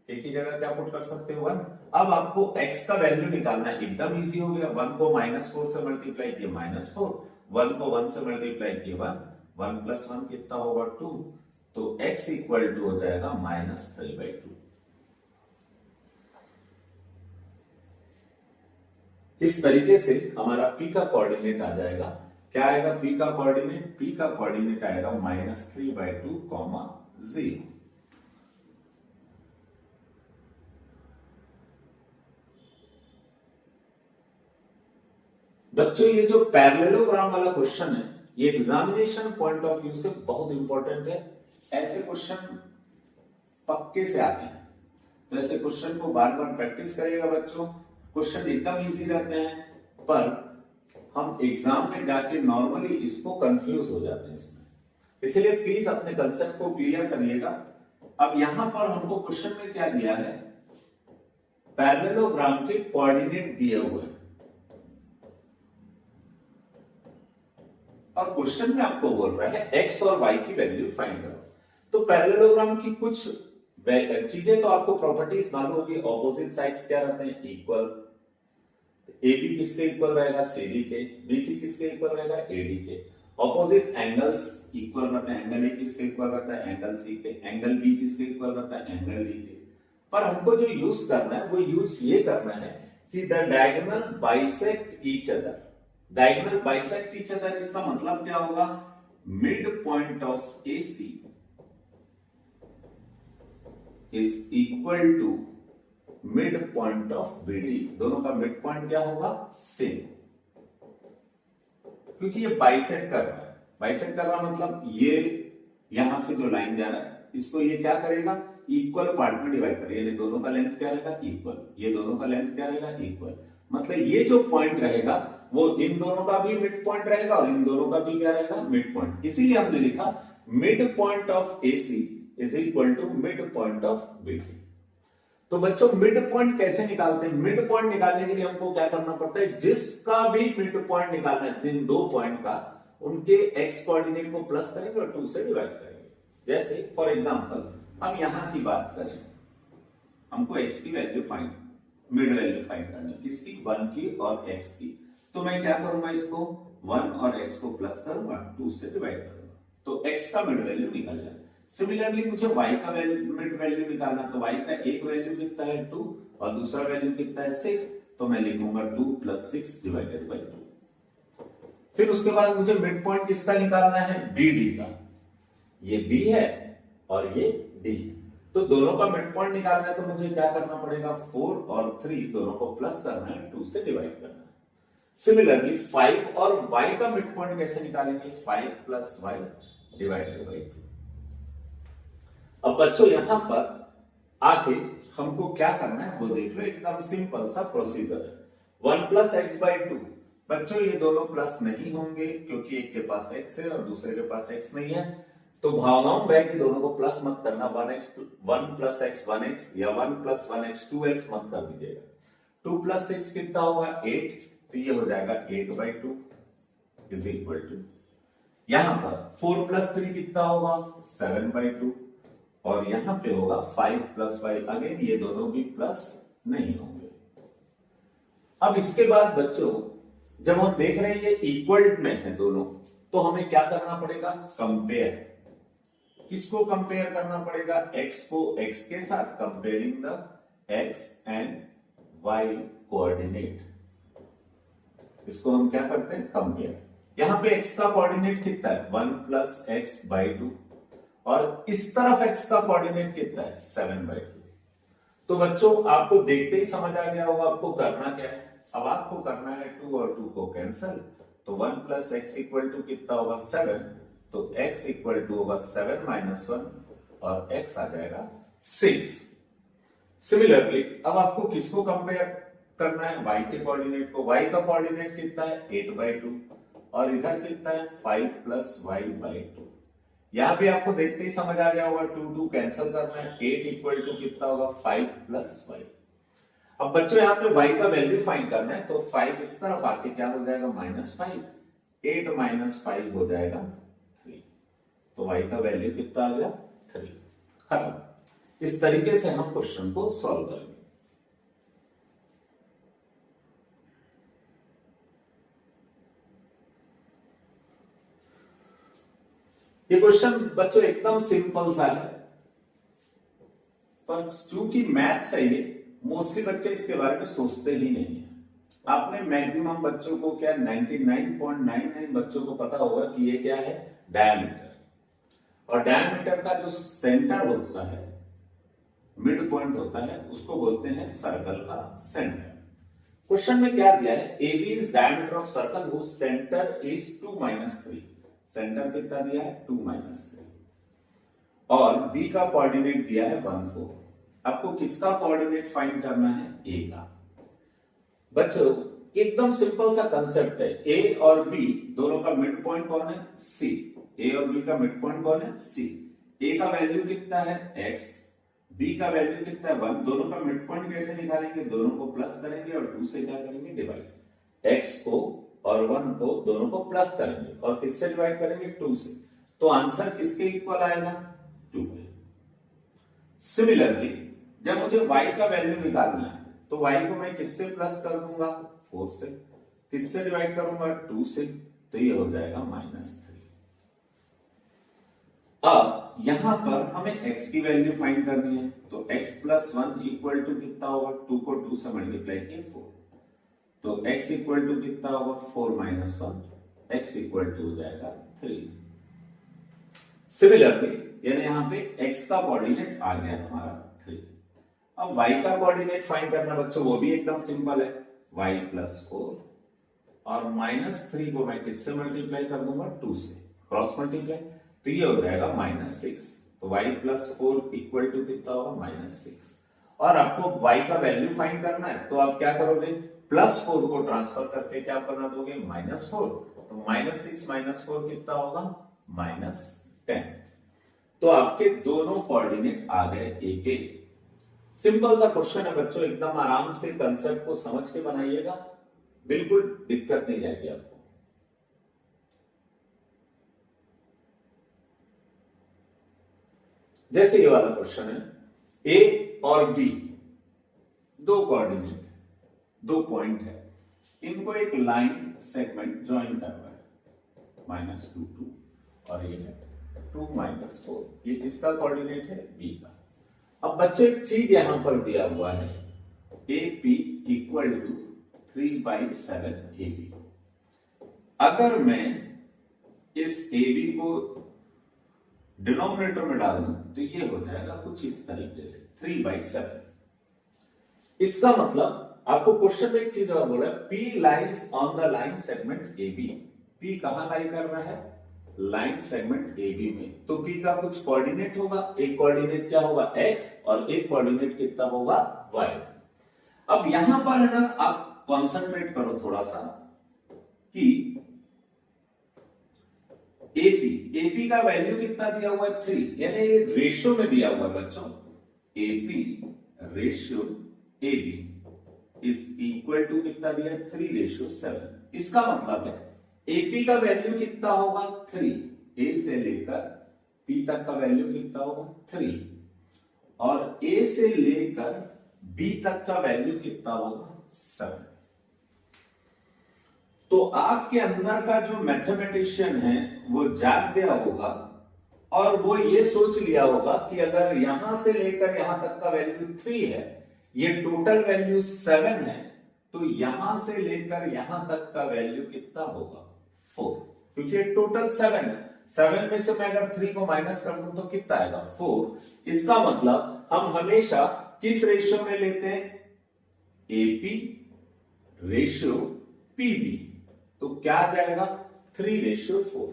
k की जगह क्या पुट कर सकते हो 1। अब आपको x का वैल्यू निकालना है, एकदम इजी हो गया, 1 को -4 से मल्टीप्लाई किया -4, 1 को 1 से मल्टीप्लाई किया 1, 1 + 1 कितना होगा 2, तो x इक्वल टू हो जाएगा -3/2। इस तरीके से हमारा p का कोऑर्डिनेट आ जाएगा, क्या आएगा p का कोऑर्डिनेट, p का कोऑर्डिनेट आएगा -3/2, 0। बच्चों ये जो पैरेललोग्राम वाला क्वेश्चन है ये एग्जामिनेशन पॉइंट ऑफ व्यू से बहुत इंपॉर्टेंट है, ऐसे क्वेश्चन पक्के से आते हैं, तो ऐसे क्वेश्चन को बार बार प्रैक्टिस करिएगा बच्चों। क्वेश्चन एकदम इजी रहते हैं पर हम एग्जाम में जाके नॉर्मली इसको कंफ्यूज हो जाते हैं इसमें, इसलिए प्लीज अपने कंसेप्ट को क्लियर करिएगा। अब यहां पर हमको क्वेश्चन में क्या दिया है, पैरेललोग्राम के कोऑर्डिनेट दिए हुए हैं और क्वेश्चन में आपको बोल रहा है x और y की वैल्यू फाइंड करो। तो पैरेललोग्राम की कुछ चीजें तो आपको प्रॉपर्टीज मालूम होगी, ऑपोजिट साइड्स क्या रहते हैं इक्वल, AB किसके इक्वल रहेगा CD के, BC किसके इक्वल रहेगा AD के, ऑपोजिट एंगल्स इक्वल रहते हैं, एंगल A किसके इक्वल रहता है एंगल C के, एंगल B किसके इक्वल रहता है एंगल D के। पर हमको जो यूज करना है वो यूज ये करना है कि the diagonal bisect each other, diagonal bisect each other इसका मतलब क्या होगा, mid point of AC is equal to mid point of BD, दोनों का मिड पॉइंट क्या होगा सेम, क्योंकि ये बाइसेक्ट कर रहा है, बाइसेक्ट कर रहा मतलब ये यहां से जो लाइन जा रहा है इसको ये क्या करेगा इक्वल पार्ट में डिवाइड करेगा, यानी दोनों का लेंथ क्या रहेगा इक्वल, ये दोनों का लेंथ क्या रहेगा इक्वल, मतलब ये जो पॉइंट रहेगा वो इन दोनों का भी मिड पॉइंट रहेगा और इन दोनों का भी क्या रहेगा मिड पॉइंट, इसीलिए हमने लिखा mid point of AC is equal to mid point of BD। तो बच्चों मिड पॉइंट कैसे निकालते हैं? मिड पॉइंट निकालने के लिए हमको क्या करना पड़ता है, जिसका भी मिड पॉइंट निकालना है इन दो पॉइंट का, उनके x कोऑर्डिनेट को प्लस करेंगे और 2 से डिवाइड करेंगे। जैसे फॉर एग्जांपल हम यहां की बात करें, हमको x की value find, mid value find करनी, किसकी, 1 की और x की। तो मैं क्या करूंगा, इसको 1 और x को प्लस करूंगा, 2 से डिवाइड करूंगा, तो x का मिड वैल्यू निकल जाएगा। सिमिलरली मुझे y का मिड वैल्यू निकालना, तो y का एक वैल्यू कितना है 2 और दूसरा वैल्यू कितना है 6, तो मैं लिखूंगा 2 + 6 डिवाइडेड बाय 2। फिर उसके बाद मुझे मिड पॉइंट किसका निकालना है, BD का। ये B है और ये D है, तो दोनों का मिड पॉइंट निकालना है, तो मुझे क्या करना पड़ेगा, 4 और 3 दोनों को प्लस करना है, 2 से डिवाइड करना है। सिमिलरली 5 और y का मिड पॉइंट कैसे निकालेंगे, 5 + y डिवाइडेड बाय 2। अब बच्चों यहां पर आके हमको क्या करना है वो देख लो, एकदम सिंपल सा प्रोसीजर है। 1 + x/2, बच्चों ये दोनों प्लस नहीं होंगे क्योंकि एक के पास x है और दूसरे के पास x नहीं है, तो भावनाओं में कि दोनों को प्लस मत करना, 1 + x 1x या 1 + 1x 2x मत कर दीजिएगा। 2 + 6 कितना होगा, 8, तो ये हो जाएगा 8/2 इज इक्वल टू, यहां पर 4 + 3 कितना होगा, 7/2, और यहां पे होगा 5 + y, अगेन ये दोनों भी प्लस नहीं होंगे। अब इसके बाद बच्चों जब हम देख रहे हैं ये इक्वल में है दोनों, तो हमें क्या करना पड़ेगा, कंपेयर। किसको कंपेयर करना पड़ेगा, x को x के साथ, comparing the x and y coordinate. इसको हम क्या करते हैं, कंपेयर। यहां पे x का कोऑर्डिनेट कितना है, 1 + x/2, और इस तरफ x का कोऑर्डिनेट कितना है, 7/2। तो बच्चों आपको देखते ही समझ आ गया होगा आपको करना क्या है। अब आपको करना है 2 और 2 को कैंसिल, तो 1 + x = कितना होगा, 7, तो x = होगा 7 - 1 और x आ जाएगा 6। सिमिलरली अब आपको किसको कंपेयर करना है, y के कोऑर्डिनेट को। y का कोऑर्डिनेट कितना है, 8/2, और इधर कितना है, 5 + y/2। यहां पे आपको देखते ही समझ आ गया होगा, 2 2 कैंसिल करना है, 8 = कितना होगा, 5 + y। अब बच्चों यहां पे y का वैल्यू फाइंड करना है, तो 5 इस तरफ आके क्या हो जाएगा, -5, 8 - 5 हो जाएगा 3, तो y का वैल्यू कितना आ गया, 3। खत्म। इस तरीके से हम क्वेश्चन को सॉल्व करेंगे। ये क्वेश्चन बच्चों एकदम सिंपल सा है, पर क्योंकि मैथ्स है ये, मोस्टली बच्चे इसके बारे में सोचते ही नहीं है। आपने मैक्सिमम बच्चों को क्या, 99.99 बच्चों को पता होगा कि ये क्या है, डायमीटर। और डायमीटर का जो सेंटर होता है, मिड पॉइंट होता है, उसको बोलते हैं सर्कल का सेंटर। क्वेश्चन में क्या दिया है, AB is diameter of circle whose centre is 2 - 3। Centre कितना दिया है, 2 - 3, और B का कोऑर्डिनेट दिया है 1 4। आपको किसका कोऑर्डिनेट फाइंड करना है, A का। बच्चों एकदम सिंपल सा कंसेप्ट है, A और B दोनों का मिड पॉइंट कौन है, C। A और B का मिड पॉइंट कौन है, C। A का वैल्यू कितना है, x, B का वैल्यू कितना है, 1। दोनों का मिड पॉइंट कैसे निकालेंगे, दोनों को प्लस करेंगे और 2 से क्या करेंगे, डिवाइड। x को और 1 को दोनों को प्लस करेंगे और किससे डिवाइड करेंगे, 2 से। तो आंसर किसके इक्वल आएगा, 2 के। सिमिलरली जब मुझे y का वैल्यू निकालना है, तो y को मैं किससे प्लस कर दूंगा, 4 से। किससे डिवाइड करूंगा, 2 से, तो ये हो जाएगा -3। अब यहां पर हमें x की वैल्यू फाइंड करनी है, तो x + 1 = कितना होगा, 2 को 2 से मल्टीप्लाई किए 4, तो x = कितना होगा, 4 - 1, x = हो जाएगा 3। सिमिलरली यानी यहां पे x का कोऑर्डिनेट आ गया हमारा 3। अब y का कोऑर्डिनेट फाइंड करना बच्चों, वो भी एकदम सिंपल है, y + 4 और -3 को मैं किससे मल्टीप्लाई कर दूंगा, 2 से, क्रॉस मल्टीप्लाई, तो ये हो जाएगा -6। तो y + 4 = कितना होगा, -6। और आपको y का वैल्यू फाइंड करना है, तो आप क्या करोगे, +4 को ट्रांसफर करके क्या बना दोगे, -4, तो -6 - 4 कितना होगा, -8। 10। तो आपके दोनों कोऑर्डिनेट आ गए एक एक। सिंपल सा क्वेश्चन है बच्चों, एकदम आराम से कंसेप्ट को समझ के बनाइएगा, बिल्कुल दिक्कत नहीं जाएगी आपको। जैसे ये वाला क्वेश्चन है, ए और बी दो कोऑर्डिनेट, दो पॉइंट है, इनको एक लाइन सेगमेंट ज्वाइन कर रहा है -2 2, और ये है 2 -4। ये किसका कोऑर्डिनेट है? बी का। अब बच्चों एक चीज यहां पर दिया हुआ है, A P equal to 3/7 A B. अगर मैं इस ए बी को डिनोमिनेटर में डाल दूं तो ये हो जाएगा कुछ इस तरीके से 3/7। इसका मतलब आपको क्वेश्चन में एक चीज और बोला, P lies on the line segment A B. P कहां लाई कर रहा है? लाइन सेगमेंट ए बी में। तो P का कुछ कोऑर्डिनेट होगा, एक कोऑर्डिनेट क्या होगा? x, और एक कोऑर्डिनेट कितना होगा? y। अब यहां पर है ना, आप कॉन्सेंट्रेट करो थोड़ा सा कि एपी का वैल्यू कितना दिया हुआ है? 3, यानी ये रेशियो में दिया हुआ है बच्चों, AP ratio AB is equal to कितना दिया है? 3:7। इसका मतलब है एपी का वैल्यू कितना होगा? 3। ए से लेकर पी तक का वैल्यू कितना होगा? 3, और ए से लेकर बी तक का वैल्यू कितना होगा? 7। तो आपके अंदर का जो मैथमेटिशियन है वो जाग गया होगा और वो ये सोच लिया होगा कि अगर यहां से लेकर यहां तक का वैल्यू 3 है, ये टोटल वैल्यू 7 है, तो यहां से लेकर यहां तक का वैल्यू कितना होगा? 4, क्योंकि ये टोटल 7 है। 7 में से मैं अगर 3 को माइनस कर दूं तो कितना आएगा? 4। इसका मतलब हम हमेशा किस रेशियो में लेते हैं? AP ratio PB. तो क्या आ जाएगा? 3:4।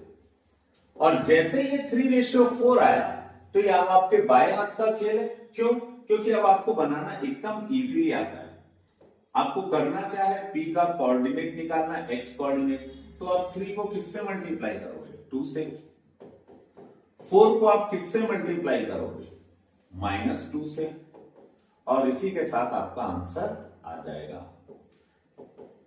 और जैसे ये 3:4 आया तो ये अब आपके बाएं हाथ का खेल है। क्यों? क्योंकि अब आपको बनाना एकदम इजीली आता है। आपको करना क्या है? P का कोऑर्डिनेट निकालना है, x कोऑर्डिनेट। तो आप 3 को किससे मल्टीप्लाई करोगे? 2 से। 4 को आप किससे मल्टीप्लाई करोगे? -2 से। और इसी के साथ आपका आंसर आ जाएगा।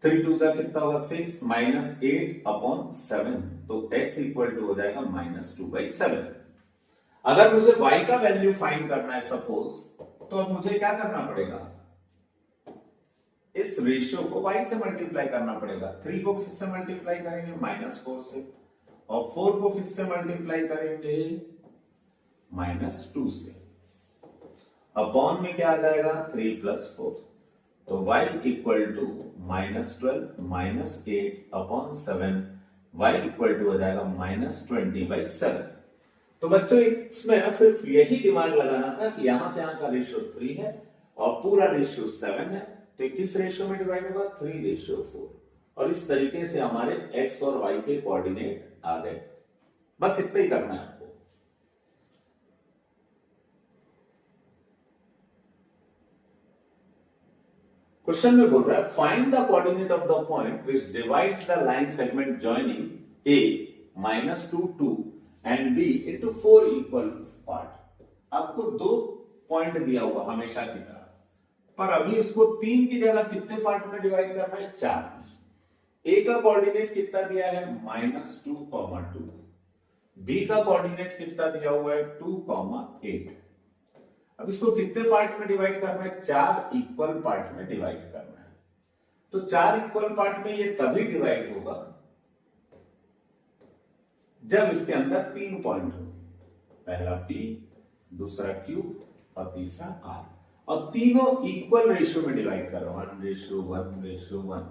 3 2 कितना होगा? 6 -8/7। तो x इक्वल टू हो जाएगा -2/7। अगर मुझे y का वैल्यू फाइंड करना है सपोज, तो अब मुझे क्या करना पड़ेगा? इस रेशियो को y से मल्टीप्लाई करना पड़ेगा। 3 को किससे मल्टीप्लाई करेंगे? -4 से। और 4 को किससे मल्टीप्लाई करेंगे? -2 से। अपॉन में क्या आ जाएगा? 3 + 4। तो y equal to -12 -8/7, y equal to हो जाएगा -20/7। तो बच्चों इसमें ना सिर्फ यही दिमाग लगाना था कि यहां से यहां का रेशियो 3 है और पूरा रेशियो 7 है, तो किस रेशियो में डिवाइड होगा? 3:4। और इस तरीके से हमारे x और y के कोऑर्डिनेट आ गए। बस इतना ही करना है आपको। क्वेश्चन में बोल रहा है, find the coordinate of the point which divides the line segment joining a -2 2 and b into 4 equal part. आपको 2 पॉइंट दिया हुआ हमेशा की तरह, पर अभी इसको 3 की जगह कितने पार्ट में डिवाइड करना है? 4। a का कोऑर्डिनेट कितना दिया है? -2, 2। b का कोऑर्डिनेट कितना दिया हुआ है? 2, 8। अब इसको कितने पार्ट में डिवाइड करना है? 4 इक्वल पार्ट में डिवाइड करना है। तो 4 इक्वल पार्ट में ये तभी डिवाइड होगा जब इसके अंदर 3 पॉइंट हो। पहला P, दूसरा Q और तीसरा R, और तीनों इक्वल रेशियो में डिवाइड कर रहा हूं, 1:1:1।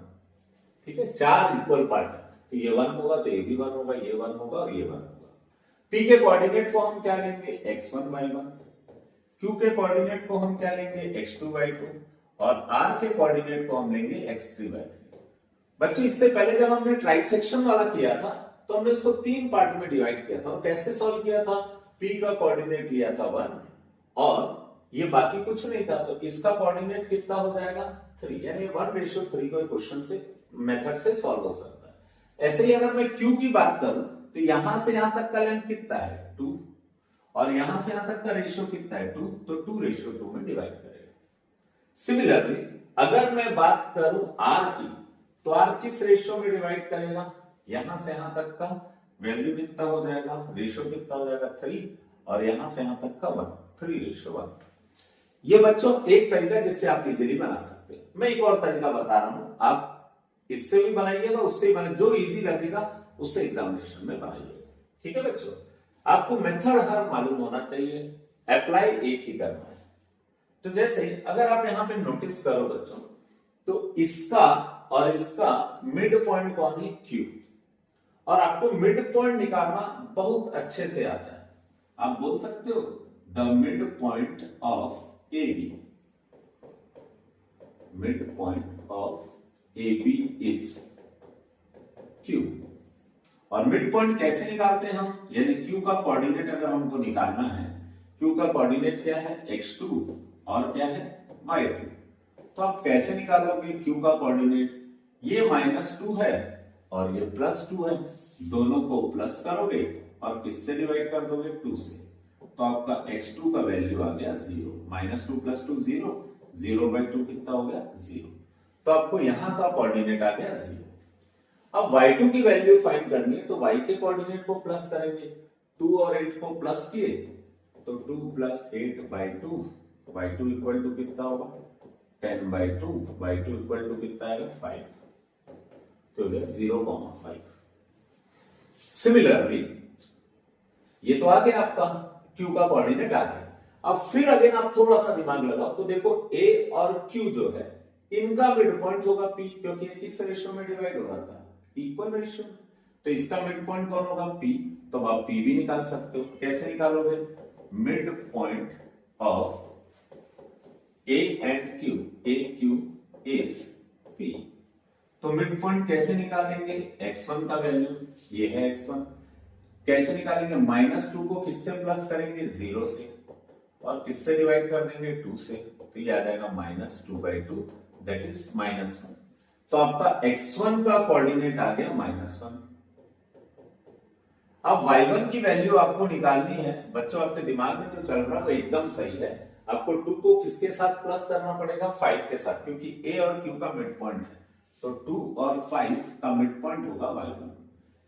ठीक है, 4 इक्वल पार्ट है, तो ये 1 होगा तो ये भी 1 होगा, ये 1 होगा और ये 1 होगा। P के कोऑर्डिनेट को हम क्या लेंगे? x1/1। Q के कोऑर्डिनेट को हम क्या लेंगे? x2/2। और R के कोऑर्डिनेट को हम लेंगे x3/3। बच्चों इससे पहले जब हमने ट्राइसेक्शन वाला किया था तो हमने इसको 3 पार्ट में डिवाइड किया था। और कैसे सॉल्व किया था? P का कोऑर्डिनेट लिया था 1 और ये बाकी कुछ नहीं था, तो इसका कोऑर्डिनेट कितना हो जाएगा? 3, यानी 1:3 को क्वेश्चन से मेथड से सॉल्व हो सकता है। ऐसे ही अगर मैं Q की बात करूं तो यहां से यहां तक का लेंथ कितना है? 2 और यहां से यहां तक का रेशियो कितना है 2, तो 2:2 में डिवाइड करेगा। सिमिलरली अगर मैं बात करूं r की, तो r किस रेशियो में डिवाइड करेगा, यहां से यहां तक का वैल्यू कितना हो जाएगा, रेशियो कितना हो जाएगा 3 और यहां से यहां तक का 1, 3:1। ये बच्चों एक तरीका जिससे आप इजीली बना सकते हैं। मैं एक और तरीका बता रहा हूं, आप इससे भी बनाइएगा, उससे भी बनाइए, जो इजी लगेगा उससे एग्जामिनेशन में बनाइएगा। ठीक है बच्चों, आपको मेथड हर मालूम होना चाहिए, अप्लाई एक ही करना है। तो जैसे अगर आप यहां पे नोटिस करो बच्चों, तो इसका और इसका मिड पॉइंट कौन है, Q, और आपको मिड पॉइंट निकालना बहुत अच्छे से आता है। आप बोल सकते हो the mid point of AB, mid point of AB is Q। और मिड पॉइंट कैसे निकालते हैं हम, यानी Q का कोऑर्डिनेट अगर हमको निकालना है, Q का कोऑर्डिनेट क्या है x2 और क्या है y2, तो आप कैसे निकालोगे Q का कोऑर्डिनेट, ये -2 है और ये +2 है, दोनों को प्लस करोगे और किससे डिवाइड कर दोगे 2 से, तो आपका x2 का वैल्यू आ गया 0, -2 + 2 0, 0/2 कितना हो गया 0, तो आपको यहां का कोऑर्डिनेट आ गया 0। अब y2 की वैल्यू फाइंड करनी है, तो y के कोऑर्डिनेट को प्लस करेंगे, 2 और 8 को प्लस किए तो 2 + 8/2, y2 इक्वल टू कितना होगा 10/2, y2 इक्वल टू कितना आएगा 5, तो 0,5। सिमिलरली ये तो आ गया आपका Q का कोऑर्डिनेट आ गया। अब फिर अगेन आप थोड़ा सा दिमाग लगाओ, तो देखो A और Q जो है इनका मिड पॉइंट होगा P, क्योंकि ये किस रेशियो में डिवाइड हो रहा था, इक्वल रेशियो, तो इसका मिड पॉइंट कौन होगा P, तो आप P भी निकाल सकते हो। कैसे निकालोगे, mid point of A and Q, AQ is P, तो मिड पॉइंट कैसे निकालेंगे, x1 का वैल्यू ये है x1, कैसे निकालेंगे, -2 को किससे प्लस करेंगे 0 से और किससे डिवाइड कर देंगे 2 से, तो ये आ जाएगा -2/2 दैट इज -1, तो आपका x1 का कोऑर्डिनेट आ गया -1। अब y1 की वैल्यू आपको निकालनी है बच्चों, आपके दिमाग में जो चल रहा है वो एकदम सही है, आपको 2 को किसके साथ प्लस करना पड़ेगा 5 के साथ, क्योंकि A और Q का मिड पॉइंट है, तो 2 और 5 का मिड पॉइंट होगा y1,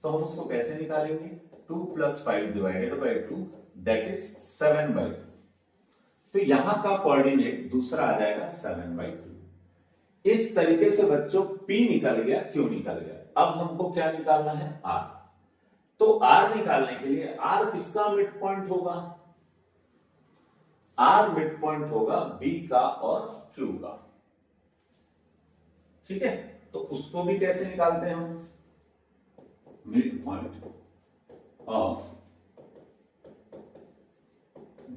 तो हम उसको कैसे निकालेंगे, 2 + 5 डिवाइडेड बाय 2 दैट इज 7/2, तो यहां का कोऑर्डिनेट दूसरा आ जाएगा 7/2। इस तरीके से बच्चों P निकल गया, Q निकल गया। अब हमको क्या निकालना है, R, तो R निकालने के लिए R किसका मिड पॉइंट होगा, R मिड पॉइंट होगा B का और Q का, ठीक है, तो उसको भी कैसे निकालते हैं हम, mid point of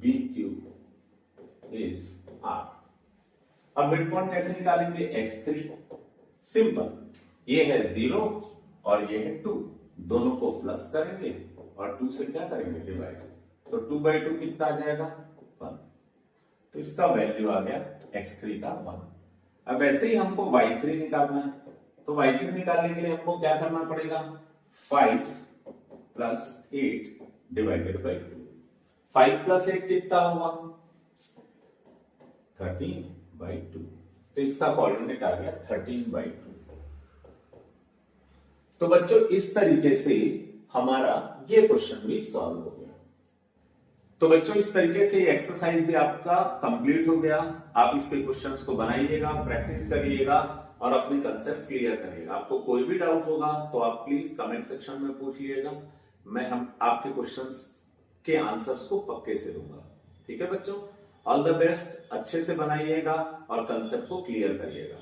BQ is R। अब मिड पॉइंट कैसे निकालेंगे, x3, सिंपल, ये है 0 और ये है 2, दोनों को प्लस करेंगे और 2 से क्या करेंगे डिवाइड, तो 2/2 कितना आ जाएगा 1, तो इसका वैल्यू आ गया x3 का 1। अब ऐसे ही हमको y3 निकालना है, तो y3 निकालने के लिए हमको क्या करना पड़ेगा, 5 + 8 डिवाइडेड बाय 2, 5 + 8 कितना होगा 13/2, तो इसका कोऑर्डिनेट आ गया 13/2। तो बच्चों इस तरीके से हमारा ये क्वेश्चन भी सॉल्व हो गया। तो बच्चों इस तरीके से ये एक्सरसाइज भी आपका कंप्लीट हो गया। आप इसके क्वेश्चंस को बनाइएगा, प्रैक्टिस करिएगा और अपने कंसेप्ट क्लियर करिएगा। आपको कोई भी डाउट होगा तो आप प्लीज कमेंट सेक्शन में पूछ लीजिएगा, हम आपके क्वेश्चंस के आंसर्स को पक्के से दूंगा। ठीक है बच्चों, ऑल द बेस्ट, अच्छे से बनाइएगा और कंसेप्ट को क्लियर करिएगा।